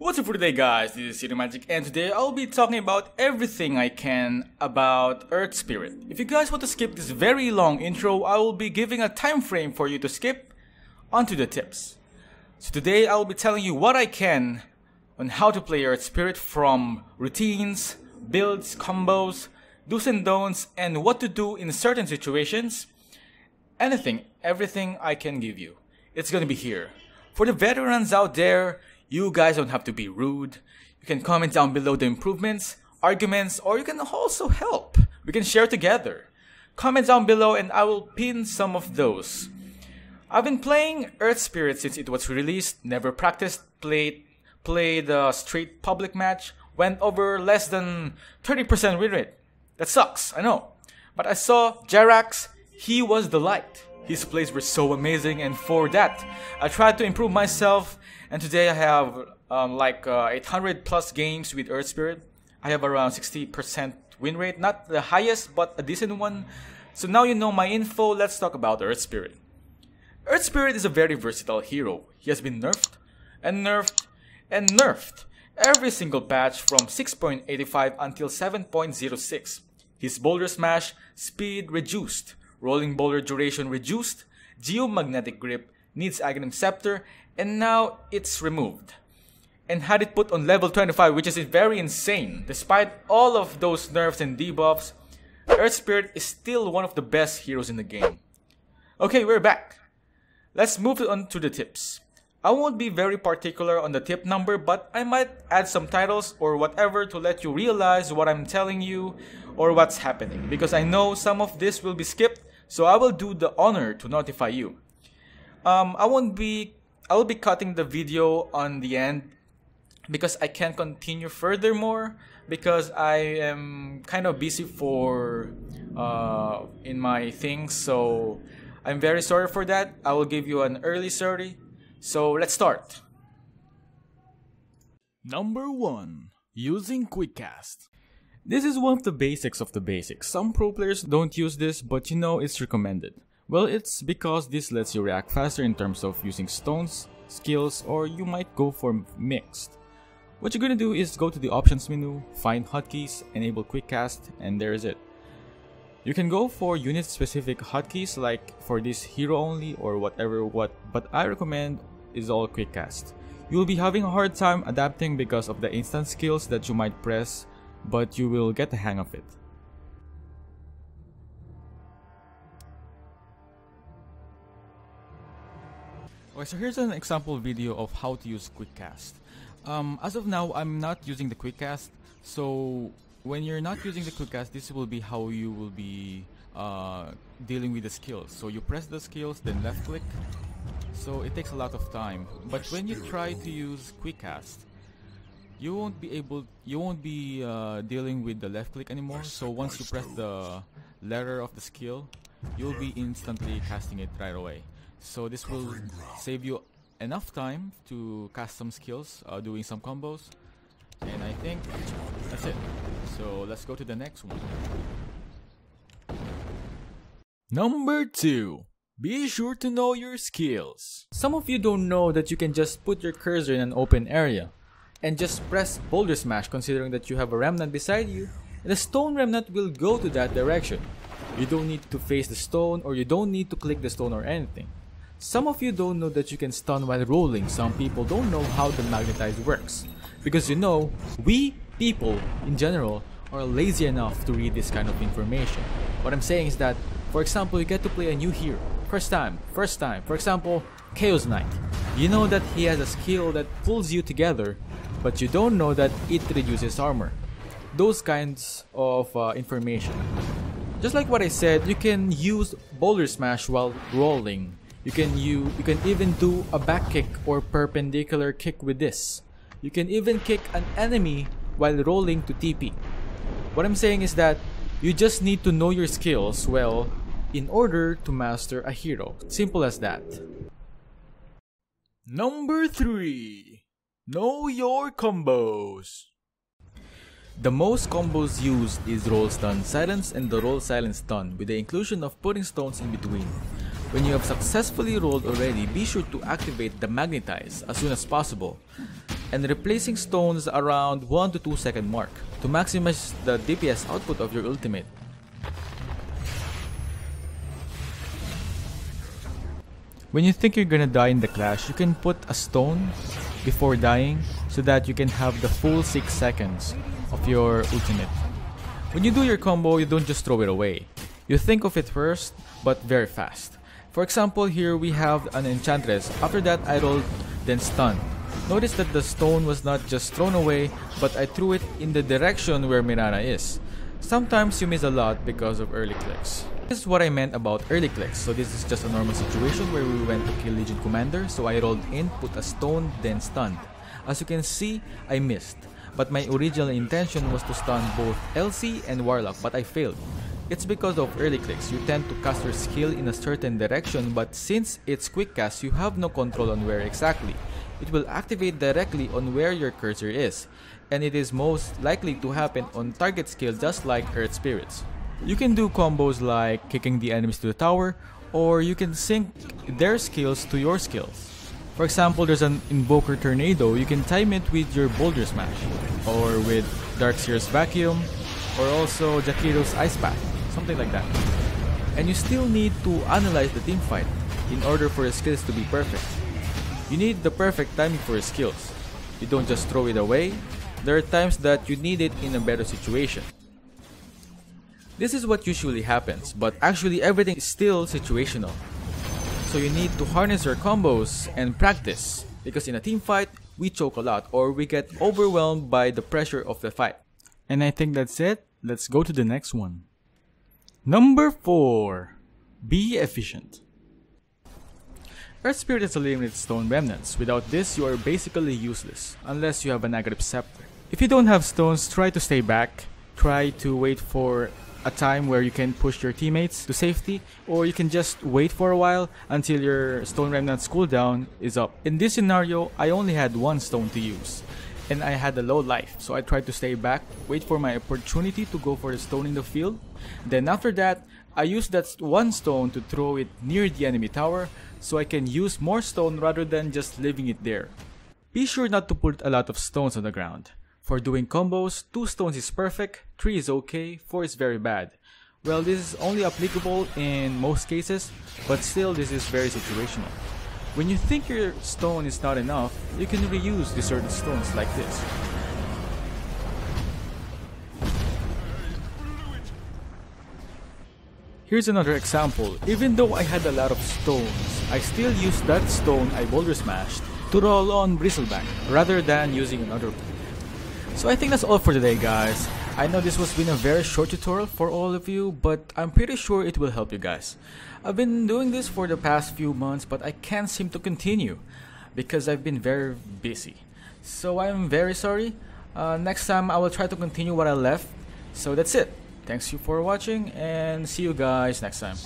What's up for today, guys? This is Cinemagic, and today I'll be talking about everything I can about Earth Spirit. If you guys want to skip this very long intro, I will be giving a time frame for you to skip onto the tips. So today I will be telling you what I can on how to play Earth Spirit, from routines, builds, combos, do's and don'ts, and what to do in certain situations. Everything I can give you. It's gonna be here. For the veterans out there, you guys don't have to be rude. You can comment down below the improvements, arguments, or you can also help. We can share together. Comment down below and I will pin some of those. I've been playing Earth Spirit since it was released, never practiced, played a straight public match, went over less than 30% win rate. That sucks, I know. But I saw Jerax, he was the light. His plays were so amazing, and for that, I tried to improve myself, and today I have 800 plus games with Earth Spirit. I have around 60% win rate, not the highest, but a decent one. So now you know my info, let's talk about Earth Spirit. Earth Spirit is a very versatile hero. He has been nerfed, and nerfed, and nerfed every single patch from 6.85 until 7.06. His boulder smash speed reduced, rolling boulder duration reduced, geomagnetic grip, needs Aghanim Scepter, and now it's removed. And had it put on level 25, which is very insane. Despite all of those nerfs and debuffs, Earth Spirit is still one of the best heroes in the game. Okay, we're back. Let's move on to the tips. I won't be very particular on the tip number, but I might add some titles or whatever to let you realize what I'm telling you or what's happening, because I know some of this will be skipped, so I will do the honor to notify you. I will be cutting the video on the end because I can't continue furthermore, because I am kind of busy in my things, so I'm very sorry for that. I will give you an early sorry. So let's start. Number 1. Using Quick Cast. This is one of the basics of the basics. Some pro players don't use this, but you know it's recommended. Well, it's because this lets you react faster in terms of using stones, skills, or you might go for mixed. What you're gonna do is go to the options menu, find hotkeys, enable Quick Cast, and there is it. You can go for unit specific hotkeys like for this hero only or whatever, but I recommend is all Quick Cast. You will be having a hard time adapting because of the instant skills that you might press, but you will get the hang of it. Okay, so here's an example video of how to use Quick Cast. As of now, I'm not using the Quick Cast, so when you're not using the Quick Cast, this will be how you will be dealing with the skills. So you press the skills, then left click. So it takes a lot of time. But when you try to use Quick Cast, you won't be dealing with the left click anymore. So once you press the letter of the skill, you'll be instantly casting it right away. So this will save you enough time to cast some skills, doing some combos. And I think that's it. So let's go to the next one. Number 2. Be sure to know your skills. Some of you don't know that you can just put your cursor in an open area and just press boulder smash, considering that you have a remnant beside you, and the stone remnant will go to that direction. You don't need to face the stone, or you don't need to click the stone or anything. Some of you don't know that you can stun while rolling. Some people don't know how the magnetize works, because you know, we people in general are lazy enough to read this kind of information. What I'm saying is that, for example, you get to play a new hero, first time, for example, Chaos Knight. You know that he has a skill that pulls you together, but you don't know that it reduces armor. Those kinds of information. Just like what I said, you can use boulder smash while rolling. You can even do a back kick or perpendicular kick with this. You can even kick an enemy while rolling to TP. What I'm saying is that you just need to know your skills well in order to master a hero. Simple as that. Number 3. Know your combos. The most combos used is roll stun silence and the roll silence stun, with the inclusion of putting stones in between. When you have successfully rolled already, be sure to activate the magnetize as soon as possible. and replacing stones around 1 to 2 second mark to maximize the DPS output of your ultimate. When you think you're gonna die in the clash, you can put a stone before dying so that you can have the full 6 seconds of your ultimate. When you do your combo, you don't just throw it away. You think of it first, but very fast. For example, here we have an enchantress. After that, I rolled, then stunned. Notice that the stone was not just thrown away, but I threw it in the direction where Mirana is. Sometimes you miss a lot because of early clicks. This is what I meant about early clicks. So this is just a normal situation where we went to kill Legion Commander. So I rolled in, put a stone, then stunned. As you can see, I missed. But my original intention was to stun both LC and Warlock, but I failed. It's because of early clicks. You tend to cast your skill in a certain direction, but since it's quick cast, you have no control on where exactly. It will activate directly on where your cursor is, and it is most likely to happen on target skill just like Earth Spirits. You can do combos like kicking the enemies to the tower, or you can sync their skills to your skills. For example, there's an Invoker Tornado, you can time it with your Boulder Smash, or with Darkseer's Vacuum, or also Jakiro's Ice Path, something like that. And you still need to analyze the team fight in order for your skills to be perfect. You need the perfect timing for your skills. You don't just throw it away. There are times that you need it in a better situation. This is what usually happens, but actually everything is still situational. So you need to harness your combos and practice, because in a team fight, we choke a lot or we get overwhelmed by the pressure of the fight. And I think that's it. Let's go to the next one. Number 4. Be efficient. Earth Spirit is a limited stone remnants. Without this, you are basically useless, unless you have a negative scepter. If you don't have stones, try to stay back. Try to wait for a time where you can push your teammates to safety, or you can just wait for a while until your stone remnants cooldown is up. In this scenario, I only had 1 stone to use, and I had a low life, so I tried to stay back, wait for my opportunity to go for the stone in the field. Then after that, I used that 1 stone to throw it near the enemy tower, so I can use more stone rather than just leaving it there. Be sure not to put a lot of stones on the ground. For doing combos, 2 stones is perfect, 3 is okay, 4 is very bad. Well, this is only applicable in most cases, but still this is very situational. When you think your stone is not enough, you can reuse deserted stones like this. Here's another example. Even though I had a lot of stones, I still used that stone I boulder smashed to roll on Bristleback rather than using another one. So I think that's all for today, guys. I know this was been a very short tutorial for all of you, but I'm pretty sure it will help you guys. I've been doing this for the past few months, but I can't seem to continue because I've been very busy. So I'm very sorry. Next time I will try to continue what I left. So that's it. Thanks you for watching and see you guys next time.